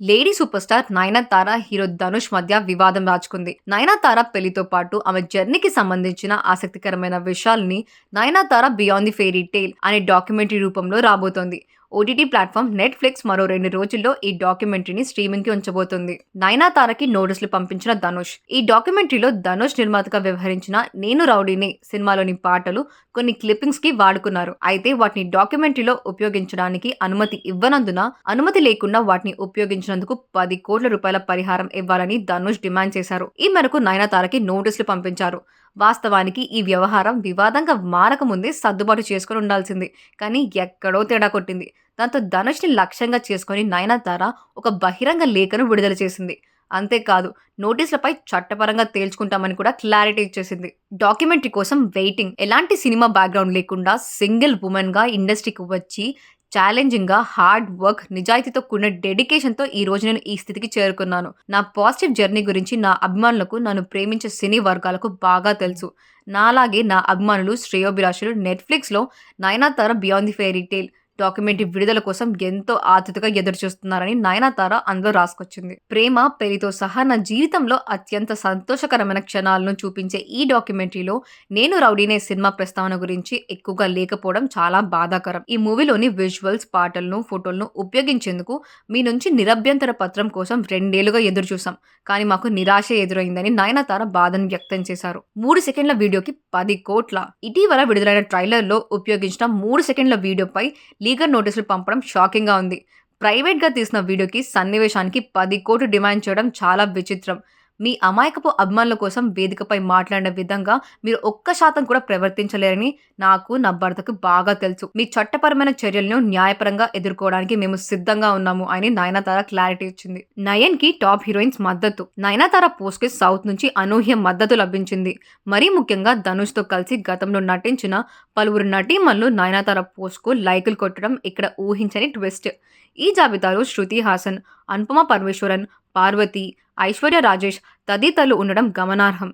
Lady super star Nayanthara, hero Dhanush మధ్య వివాదం రాజుకుంది. నయనతార పెళ్లితో పాటు ఆమె జర్నీకి సంబంధించిన ఆసక్తికరమైన విషయాల్ని 'Nayanthara beyond the fairy tale' అనే డాక్యుమెంటరీ రూపంలో రాబోతోంది. ఓటీటీ ప్లాట్‌ఫామ్ నెట్‌ఫ్లిక్స్ మరో 2 రోజుల్లో ఈ డాక్యుమెంటరీని స్ట్రీమింగ్‌కి ఉంచబోతోంది. నయనతారకి నోటీసులు పంపించిన ధనుష్. ఈ డాక్యుమెంటరీలో ధనుష్ నిర్మాతగా వ్యవహరించిన 'నేను రౌడీనే' సినిమాలోని పాటలు కొన్ని క్లిప్పింగ్స్‌కి వాడుకున్నారు. అయితే వాటిని డాక్యుమెంటరీలో ఉపయోగించడానికి అనుమతి ఇవ్వనందున, అనుమతి లేకుండా వాటిని ఉపయోగించినందుకు 10 కోట్ల రూపాయల పరిహారం ఇవ్వాలని ధనుష్ డిమాండ్ చేశారు. ఈ మేరకు నయనతారకి నోటీసులు పంపించారు. వాస్తవానికి ఈ వ్యవహారం వివాదంగా మారకముందే సర్దుబాటు చేసుకొని ఉండాల్సింది. కానీ ఎక్కడో తేడా కొట్టింది. దాంతో ధనుష్‌ని లక్ష్యంగా చేసుకొని నయనతార ఒక బహిరంగ లేఖను విడుదల చేసింది. అంతేకాదు, నోటీసులపై చట్టపరంగా తేల్చుకుంటామని కూడా క్లారిటీ ఇచ్చేసింది. డాక్యుమెంటరీ కోసం వెయిటింగ్. ఎలాంటి సినిమా బ్యాక్‌గ్రౌండ్ లేకుండా సింగిల్ వుమన్‌గా ఇండస్ట్రీకి వచ్చి ఛాలెంజింగ్‌గా హార్డ్ వర్క్, నిజాయితీతో కూడిన డెడికేషన్‌తో ఈ రోజు నేను ఈ స్థితికి చేరుకున్నాను. నా పాజిటివ్ జర్నీ గురించి నా అభిమానులకు, నన్ను ప్రేమించే సినీ వర్గాలకు బాగా తెలుసు. నాలాగే నా అభిమానులు, శ్రేయోభిలాషులు నెట్‌ఫ్లిక్స్‌లో 'Nayanthara beyond the fairy tale' documentary విడుదల కోసం ఎంతో ఆతృతగా ఎదురుచూస్తున్నారని నయనతార అందులో రాసుకొచ్చింది. ప్రేమ, పెళ్లితో సహా నా జీవితంలో అత్యంత సంతోషకరమైన క్షణాలను చూపించే ఈ డాక్యుమెంటరీలో 'నేను రౌడీనే' సినిమా ప్రస్తావన గురించి ఎక్కువగా లేకపోవడం చాలా బాధాకరం. ఈ మూవీలోని విజువల్స్, పాటలను, ఫోటోలను ఉపయోగించేందుకు మీ నుంచి నిరభ్యంతర పత్రం కోసం 2 ఏళ్లుగా ఎదురుచూసాం. కానీ మాకు నిరాశే ఎదురైందని నయనతార బాధను వ్యక్తం చేశారు. 3 సెకండ్ల వీడియోకి 10 కోట్ల. ఇటీవల విడుదలైన ట్రైలర్‌లో ఉపయోగించిన 3 సెకండ్ల వీడియోపై లీగల్ నోటీసులు పంపడం షాకింగ్‌గా ఉంది. ప్రైవేట్‌గా తీసిన వీడియోకి, సన్నివేశానికి 10 కోట్లు డిమాండ్ చేయడం చాలా విచిత్రం. మీ అమాయకపు అభిమానుల కోసం వేదికపై మాట్లాడిన విధంగా మీరు ఒక్క శాతం కూడా ప్రవర్తించలేరని నాకు, నా భర్తకు బాగా తెలుసు. మీ చట్టపరమైన చర్యలను న్యాయపరంగా ఎదుర్కోవడానికి మేము సిద్ధంగా ఉన్నాము అని నయనతార క్లారిటీ ఇచ్చింది. నయన్‌కి టాప్ హీరోయిన్స్ మద్దతు. నయనతార పోస్ట్‌కి సౌత్ నుంచి అనూహ్య మద్దతు లభించింది. మరీ ముఖ్యంగా ధనుష్‌తో కలిసి గతంలో నటించిన పలువురు నటీమణులు నయనతార పోస్ట్‌కు లైకులు కొట్టడం ఇక్కడ ఊహించని ట్విస్ట్. ఈ జాబితాలో శృతి హాసన్, అనుపమ పరమేశ్వరన్, పార్వతి, ఐశ్వర్య రాజేష్ తదితరులు ఉండడం గమనార్హం.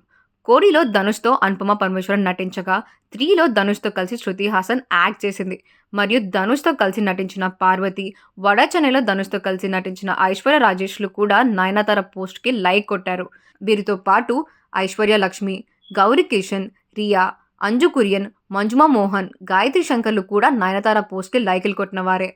'కోడి'లో ధనుష్‌తో అనుపమ పరమేశ్వరన్ నటించగా, 'త్రీ'లో ధనుష్‌తో కలిసి శృతి హాసన్ యాక్ట్ చేసింది. మరియు ధనుష్‌తో కలిసి నటించిన పార్వతి, 'వడ చెన్నై'లో ధనుష్‌తో కలిసి నటించిన ఐశ్వర్య రాజేష్‌లు కూడా నయనతార పోస్ట్‌కి లైక్ కొట్టారు. వీరితో పాటు ఐశ్వర్య లక్ష్మి, గౌరి కిషన్, రియా, అంజు కురియన్, మంజుమా మోహన్, గాయత్రి శంకర్‌లు కూడా నయనతార పోస్ట్‌కి లైకులు కొట్టిన వారే.